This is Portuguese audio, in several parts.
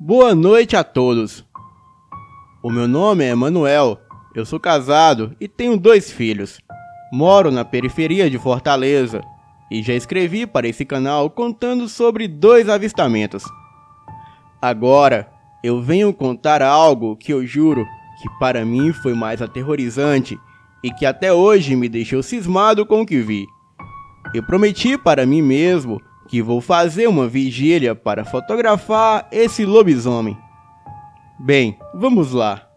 Boa noite a todos. O meu nome é Manuel, eu sou casado e tenho 2 filhos. Moro na periferia de Fortaleza e já escrevi para esse canal contando sobre 2 avistamentos. Agora, eu venho contar algo que eu juro que para mim foi mais aterrorizante e que até hoje me deixou cismado com o que vi. Eu prometi para mim mesmo que vou fazer uma vigília para fotografar esse lobisomem. Bem, vamos lá.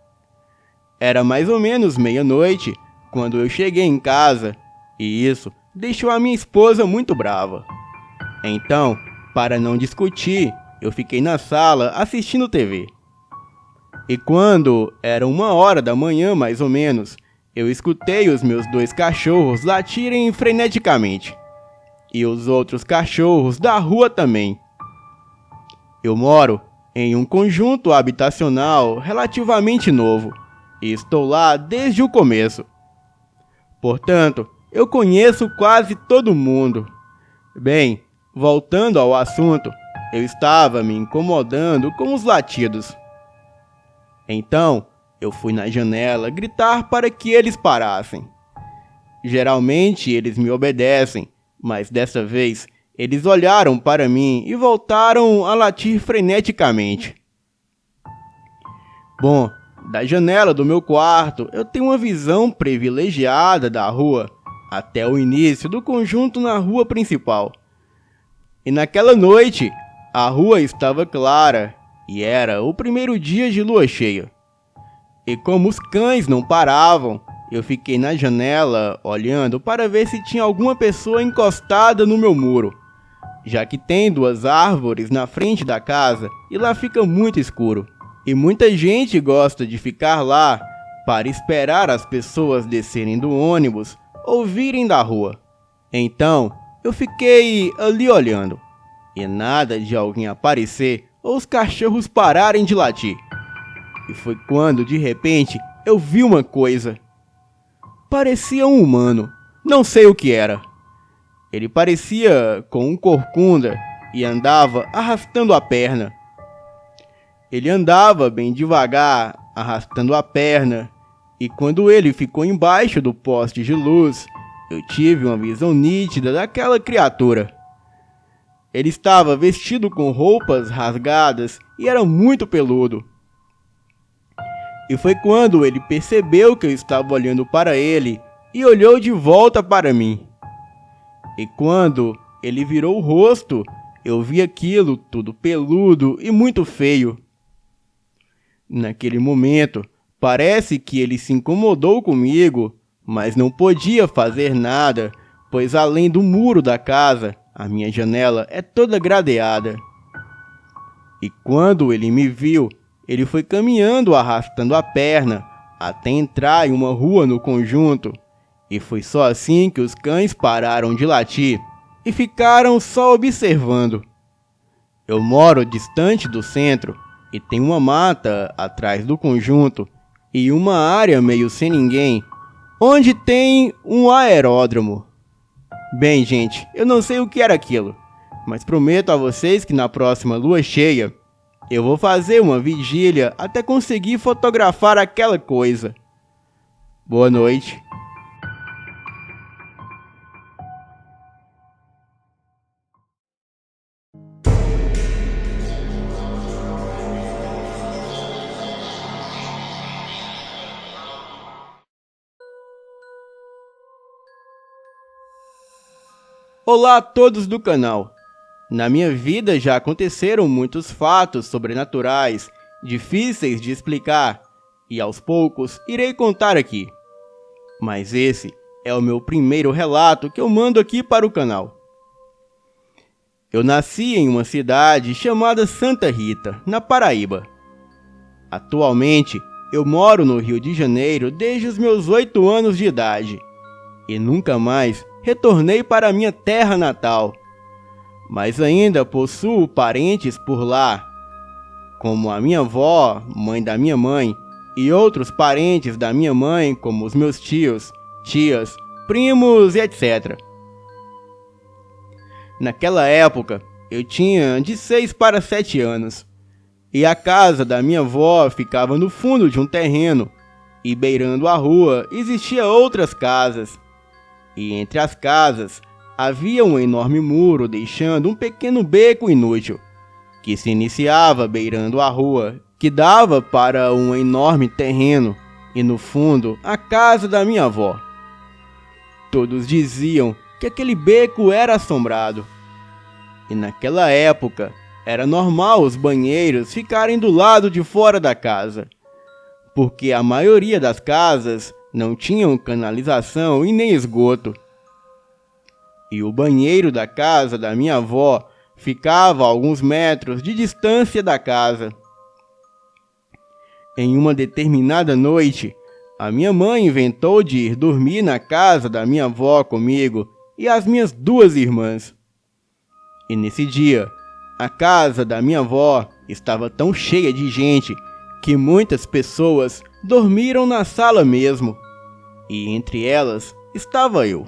Era mais ou menos meia-noite quando eu cheguei em casa e isso deixou a minha esposa muito brava. Então, para não discutir, eu fiquei na sala assistindo TV. E quando era 1h da manhã mais ou menos, eu escutei os meus 2 cachorros latirem freneticamente. E os outros cachorros da rua também. Eu moro em um conjunto habitacional relativamente novo e estou lá desde o começo. Portanto, eu conheço quase todo mundo. Bem, voltando ao assunto, eu estava me incomodando com os latidos. Então, eu fui na janela gritar para que eles parassem. Geralmente eles me obedecem, mas dessa vez eles olharam para mim e voltaram a latir freneticamente. Bom, da janela do meu quarto eu tenho uma visão privilegiada da rua até o início do conjunto na rua principal. E naquela noite, a rua estava clara e era o primeiro dia de lua cheia. E como os cães não paravam, eu fiquei na janela olhando para ver se tinha alguma pessoa encostada no meu muro, já que tem 2 árvores na frente da casa e lá fica muito escuro. E muita gente gosta de ficar lá para esperar as pessoas descerem do ônibus ou virem da rua. Então, eu fiquei ali olhando, e nada de alguém aparecer ou os cachorros pararem de latir. E foi quando, de repente, eu vi uma coisa. Parecia um humano, não sei o que era. Ele parecia com um corcunda e andava arrastando a perna. Ele andava bem devagar, arrastando a perna, e quando ele ficou embaixo do poste de luz, eu tive uma visão nítida daquela criatura. Ele estava vestido com roupas rasgadas e era muito peludo. E foi quando ele percebeu que eu estava olhando para ele e olhou de volta para mim. E quando ele virou o rosto, eu vi aquilo tudo peludo e muito feio. Naquele momento, parece que ele se incomodou comigo, mas não podia fazer nada, pois além do muro da casa, a minha janela é toda gradeada. E quando ele me viu, ele foi caminhando arrastando a perna até entrar em uma rua no conjunto. E foi só assim que os cães pararam de latir e ficaram só observando. Eu moro distante do centro e tem uma mata atrás do conjunto e uma área meio sem ninguém, onde tem um aeródromo. Bem, gente, eu não sei o que era aquilo, mas prometo a vocês que na próxima lua cheia eu vou fazer uma vigília até conseguir fotografar aquela coisa. Boa noite. Olá a todos do canal. Na minha vida já aconteceram muitos fatos sobrenaturais, difíceis de explicar, e aos poucos irei contar aqui. Mas esse é o meu primeiro relato que eu mando aqui para o canal. Eu nasci em uma cidade chamada Santa Rita, na Paraíba. Atualmente, eu moro no Rio de Janeiro desde os meus 8 anos de idade, e nunca mais retornei para a minha terra natal. Mas ainda possuo parentes por lá, como a minha avó, mãe da minha mãe, e outros parentes da minha mãe, como os meus tios, tias, primos e etc. Naquela época, eu tinha de 6 para 7 anos, E a casa da minha avó ficava no fundo de um terreno, e beirando a rua existiam outras casas. E entre as casas havia um enorme muro deixando um pequeno beco inútil, que se iniciava beirando a rua, que dava para um enorme terreno, e no fundo a casa da minha avó. Todos diziam que aquele beco era assombrado. E naquela época era normal os banheiros ficarem do lado de fora da casa, porque a maioria das casas não tinham canalização e nem esgoto. E o banheiro da casa da minha avó ficava a alguns metros de distância da casa. Em uma determinada noite, a minha mãe inventou de ir dormir na casa da minha avó comigo e as minhas duas irmãs. E nesse dia, a casa da minha avó estava tão cheia de gente que muitas pessoas dormiram na sala mesmo, e entre elas estava eu.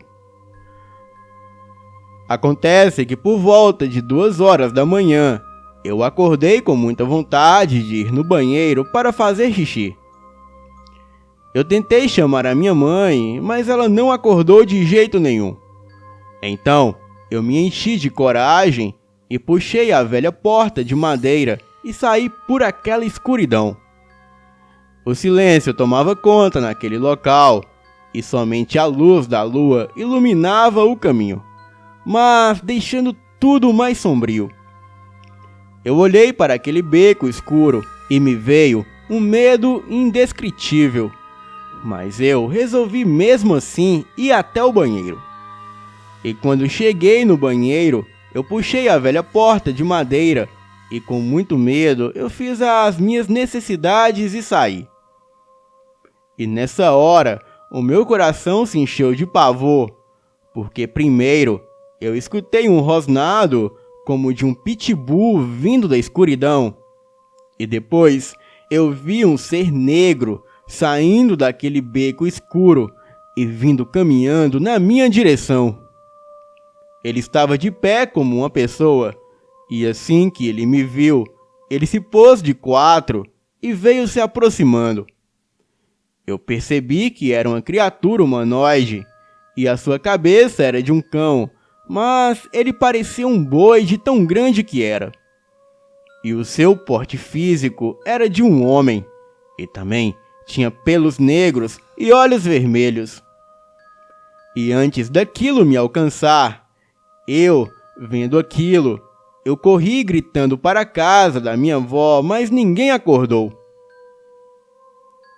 Acontece que por volta de 2 horas da manhã, eu acordei com muita vontade de ir no banheiro para fazer xixi. Eu tentei chamar a minha mãe, mas ela não acordou de jeito nenhum. Então, eu me enchi de coragem e puxei a velha porta de madeira e saí por aquela escuridão. O silêncio tomava conta naquele local e somente a luz da lua iluminava o caminho, mas deixando tudo mais sombrio. Eu olhei para aquele beco escuro e me veio um medo indescritível, mas eu resolvi mesmo assim ir até o banheiro. E quando cheguei no banheiro, eu puxei a velha porta de madeira e com muito medo eu fiz as minhas necessidades e saí. E nessa hora, o meu coração se encheu de pavor, porque primeiro eu escutei um rosnado como de um pitbull vindo da escuridão, e depois eu vi um ser negro saindo daquele beco escuro e vindo caminhando na minha direção. Ele estava de pé como uma pessoa, e assim que ele me viu, ele se pôs de quatro e veio se aproximando. Eu percebi que era uma criatura humanoide, e a sua cabeça era de um cão, mas ele parecia um boi de tão grande que era. E o seu porte físico era de um homem, e também tinha pelos negros e olhos vermelhos. E antes daquilo me alcançar, vendo aquilo, eu corri gritando para a casa da minha avó, mas ninguém acordou.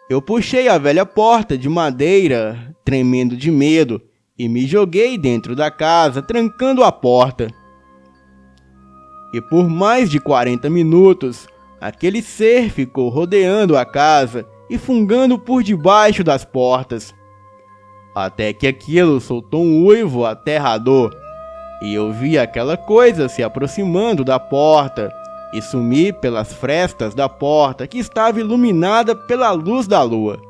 Eu puxei a velha porta de madeira, tremendo de medo, e me joguei dentro da casa, trancando a porta. E por mais de 40 minutos, aquele ser ficou rodeando a casa e fungando por debaixo das portas. Até que aquilo soltou um uivo aterrador, e eu vi aquela coisa se aproximando da porta e sumir pelas frestas da porta que estava iluminada pela luz da lua.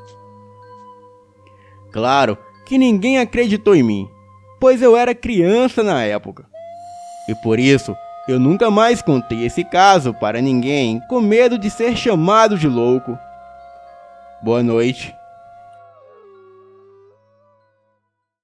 Claro que ninguém acreditou em mim, pois eu era criança na época. E por isso, eu nunca mais contei esse caso para ninguém, com medo de ser chamado de louco. Boa noite.